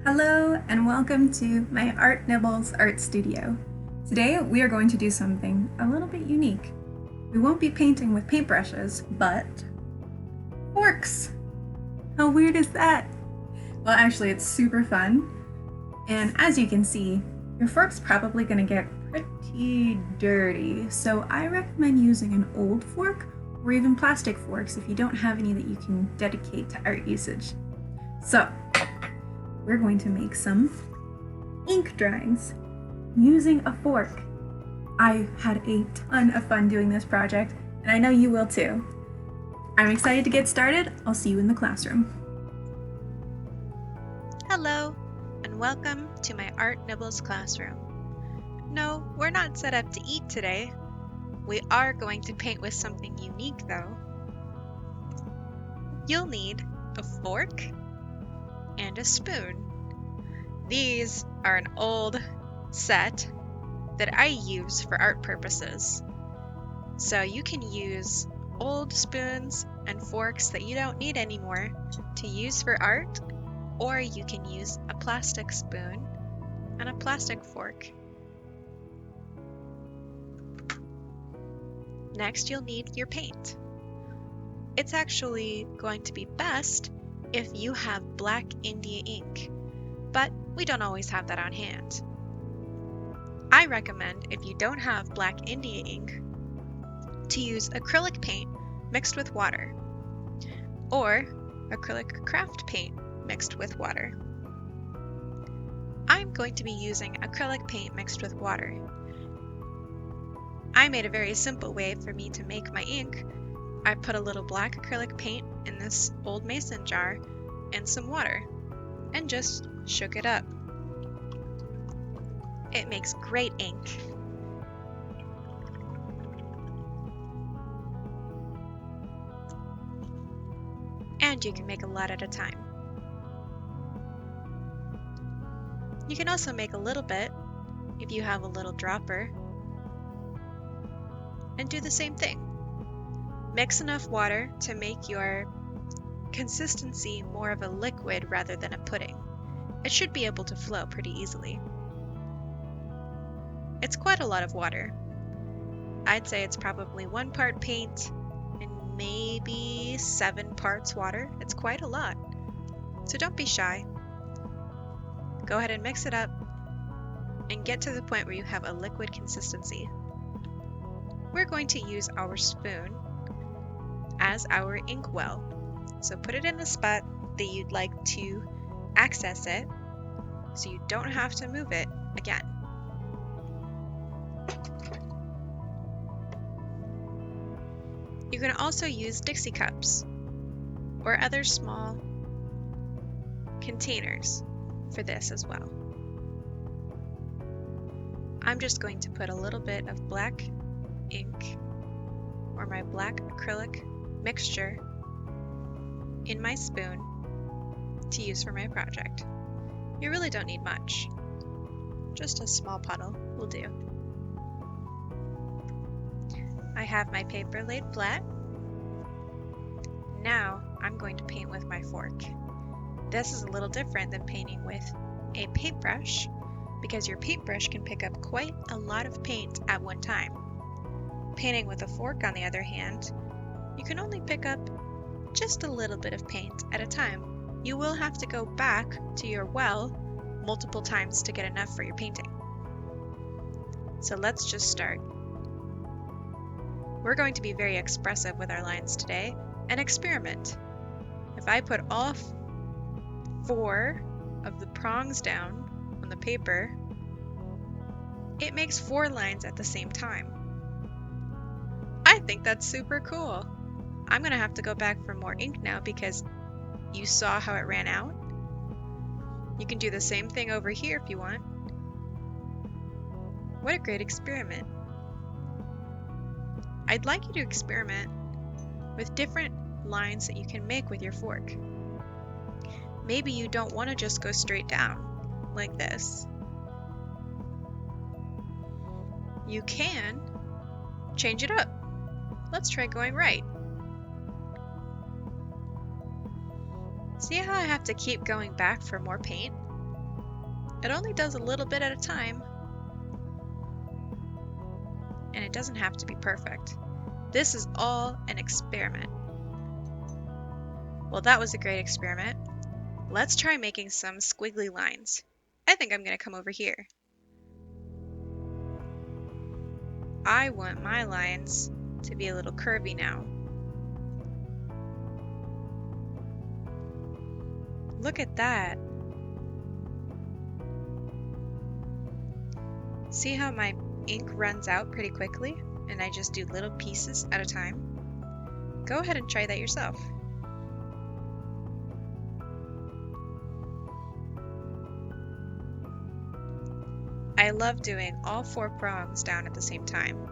Hello and welcome to my Art Nibbles art studio. Today we are going to do something a little bit unique. We won't be painting with paintbrushes, but forks! How weird is that? Well, actually it's super fun. And as you can see, your fork's probably gonna get pretty dirty. So I recommend using an old fork or even plastic forks if you don't have any that you can dedicate to art usage. So we're going to make some ink drawings using a fork. I had a ton of fun doing this project, and I know you will too. I'm excited to get started. I'll see you in the classroom. Hello, and welcome to my Art Nibbles classroom. No, we're not set up to eat today. We are going to paint with something unique though. You'll need a fork and a spoon. These are an old set that I use for art purposes. So you can use old spoons and forks that you don't need anymore to use for art, or you can use a plastic spoon and a plastic fork. Next, you'll need your paint. It's actually going to be best if you have black India ink, but we don't always have that on hand. I recommend, if you don't have black India ink, to use acrylic paint mixed with water, or acrylic craft paint mixed with water. I'm going to be using acrylic paint mixed with water. I made a very simple way for me to make my ink. I put a little black acrylic paint in this old mason jar and some water, and just shook it up. It makes great ink. And you can make a lot at a time. You can also make a little bit if you have a little dropper, and do the same thing. Mix enough water to make your consistency more of a liquid rather than a pudding. It should be able to flow pretty easily. It's quite a lot of water. I'd say it's probably 1 part paint and maybe 7 parts water. It's quite a lot. So don't be shy. Go ahead and mix it up and get to the point where you have a liquid consistency. We're going to use our spoon as our ink well. So put it in the spot that you'd like to access it so you don't have to move it again. You can also use Dixie cups or other small containers for this as well. I'm just going to put a little bit of black ink or my black acrylic mixture in my spoon to use for my project. You really don't need much. Just a small puddle will do. I have my paper laid flat. Now I'm going to paint with my fork. This is a little different than painting with a paintbrush because your paintbrush can pick up quite a lot of paint at one time. Painting with a fork, on the other hand, you can only pick up just a little bit of paint at a time. You will have to go back to your well multiple times to get enough for your painting. So let's just start. We're going to be very expressive with our lines today and experiment. If I put all 4 of the prongs down on the paper, it makes 4 lines at the same time. I think that's super cool. I'm gonna have to go back for more ink now because you saw how it ran out. You can do the same thing over here if you want. What a great experiment. I'd like you to experiment with different lines that you can make with your fork. Maybe you don't want to just go straight down like this. You can change it up. Let's try going right. See how I have to keep going back for more paint? It only does a little bit at a time. And it doesn't have to be perfect. This is all an experiment. Well, that was a great experiment. Let's try making some squiggly lines. I think I'm going to come over here. I want my lines to be a little curvy now. Look at that. See how my ink runs out pretty quickly and I just do little pieces at a time? Go ahead and try that yourself. I love doing all 4 prongs down at the same time.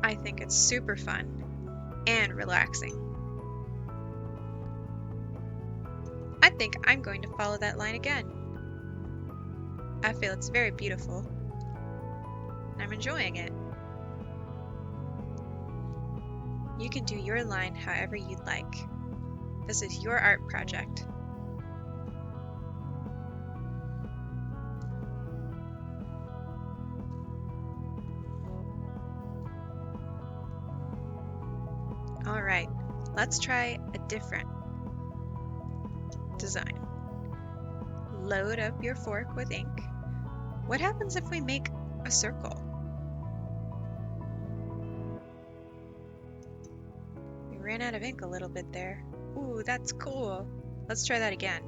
I think it's super fun and relaxing. I think I'm going to follow that line again. I feel it's very beautiful, and I'm enjoying it. You can do your line however you'd like. This is your art project. Alright, let's try a different design. Load up your fork with ink. What happens if we make a circle? We ran out of ink a little bit there. Ooh, that's cool. Let's try that again.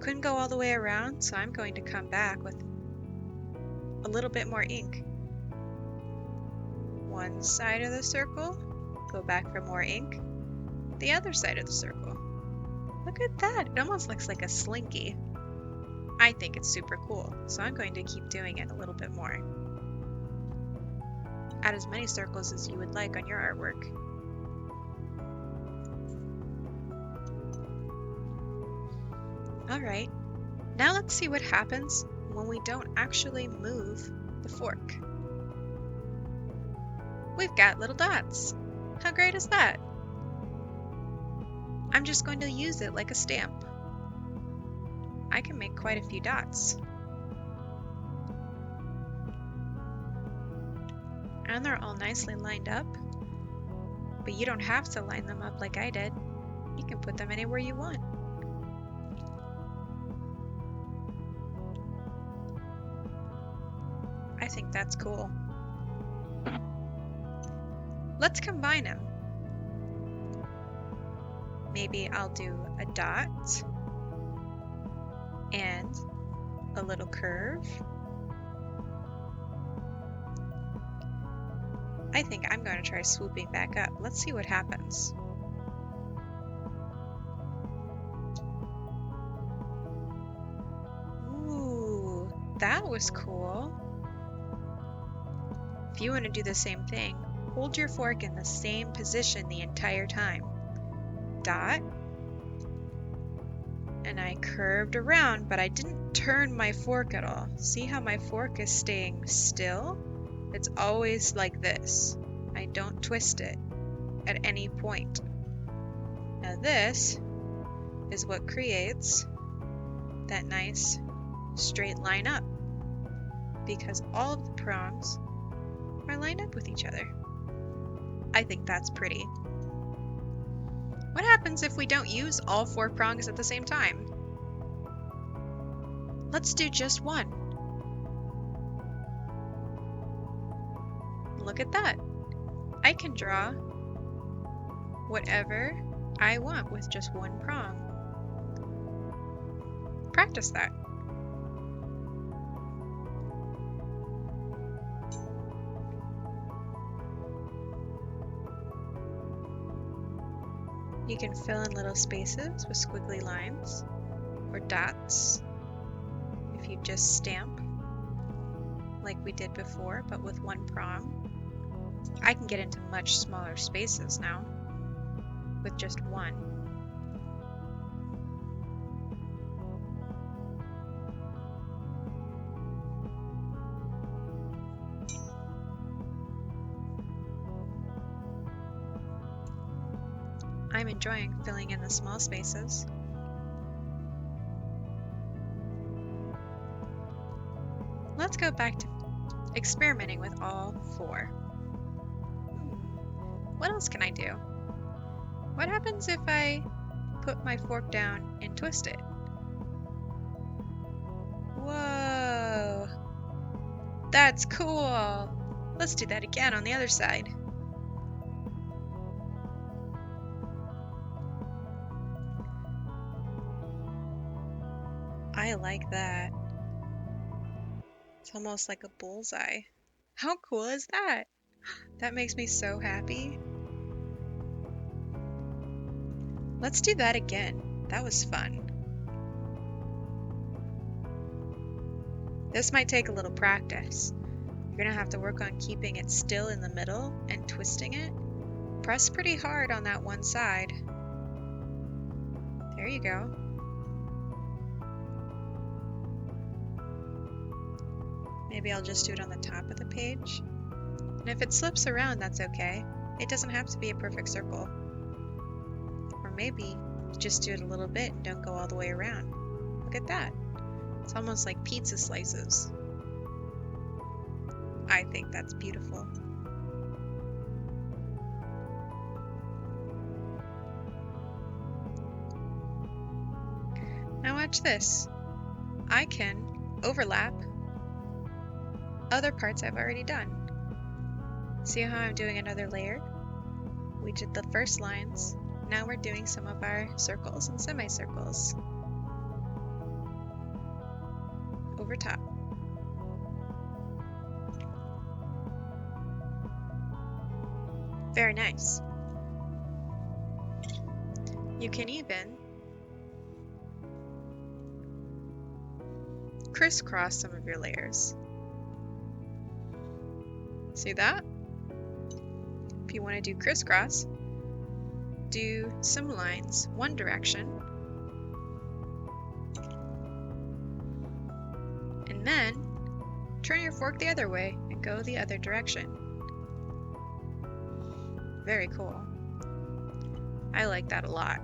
Couldn't go all the way around, so I'm going to come back with a little bit more ink. One side of the circle, go back for more ink. The other side of the circle. Look at that, it almost looks like a slinky. I think it's super cool, so I'm going to keep doing it a little bit more. Add as many circles as you would like on your artwork. Alright, now let's see what happens when we don't actually move the fork. We've got little dots. How great is that? I'm just going to use it like a stamp. I can make quite a few dots. And they're all nicely lined up. But you don't have to line them up like I did. You can put them anywhere you want. I think that's cool. Let's combine them. Maybe I'll do a dot and a little curve. I think I'm going to try swooping back up. Let's see what happens. Ooh, that was cool. If you want to do the same thing, hold your fork in the same position the entire time. Dot. And I curved around, but I didn't turn my fork at all. See how my fork is staying still? It's always like this. I don't twist it at any point. Now this is what creates that nice straight line up, because all of the prongs are lined up with each other. I think that's pretty. What happens if we don't use all 4 prongs at the same time? Let's do just one. Look at that. I can draw whatever I want with just one prong. Practice that. You can fill in little spaces with squiggly lines or dots if you just stamp like we did before, but with one prong. I can get into much smaller spaces now with just one. I'm enjoying filling in the small spaces. Let's go back to experimenting with all 4. What else can I do? What happens if I put my fork down and twist it? Whoa! That's cool! Let's do that again on the other side. I like that. It's almost like a bullseye. How cool is that? That makes me so happy. Let's do that again. That was fun. This might take a little practice. You're gonna have to work on keeping it still in the middle and twisting it. Press pretty hard on that one side. There you go. Maybe I'll just do it on the top of the page. And if it slips around, that's okay. It doesn't have to be a perfect circle. Or maybe just do it a little bit and don't go all the way around. Look at that. It's almost like pizza slices. I think that's beautiful. Now watch this. I can overlap other parts I've already done. See how I'm doing another layer? We did the first lines. Now we're doing some of our circles and semicircles over top. Very nice. You can even crisscross some of your layers. See that? If you want to do crisscross, do some lines one direction, and then turn your fork the other way and go the other direction. Very cool. I like that a lot.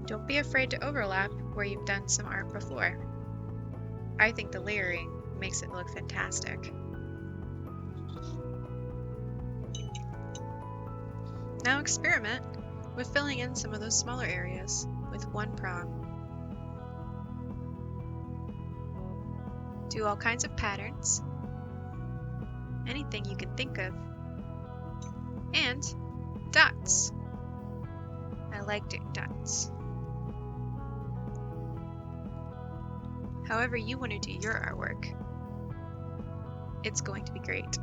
Don't be afraid to overlap where you've done some art before. I think the layering makes it look fantastic. Now experiment with filling in some of those smaller areas with one prong. Do all kinds of patterns, anything you can think of, and dots. I like doing dots. However you want to do your artwork, it's going to be great.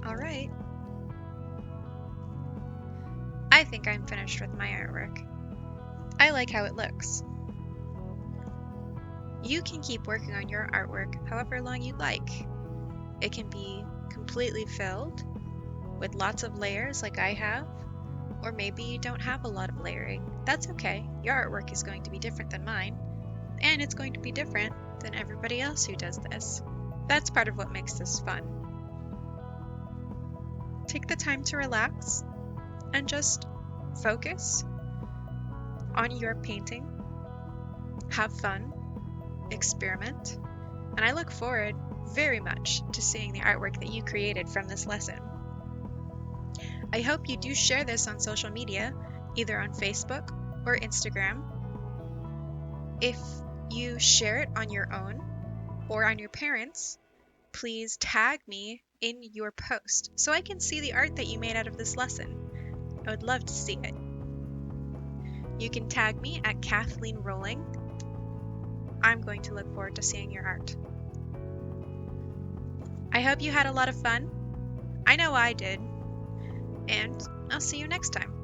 All right. I think I'm finished with my artwork. I like how it looks. You can keep working on your artwork however long you'd like. It can be completely filled with lots of layers like I have, or maybe you don't have a lot of layering. That's okay. Your artwork is going to be different than mine, and it's going to be different than everybody else who does this. That's part of what makes this fun. Take the time to relax and just focus on your painting. Have fun, experiment, and I look forward very much to seeing the artwork that you created from this lesson. I hope you do share this on social media, either on Facebook or Instagram. If you share it on your own or on your parents', please tag me in your post so I can see the art that you made out of this lesson. I would love to see it. You can tag me at Kathleen Rowling. I'm going to look forward to seeing your art. I hope you had a lot of fun. I know I did. And I'll see you next time.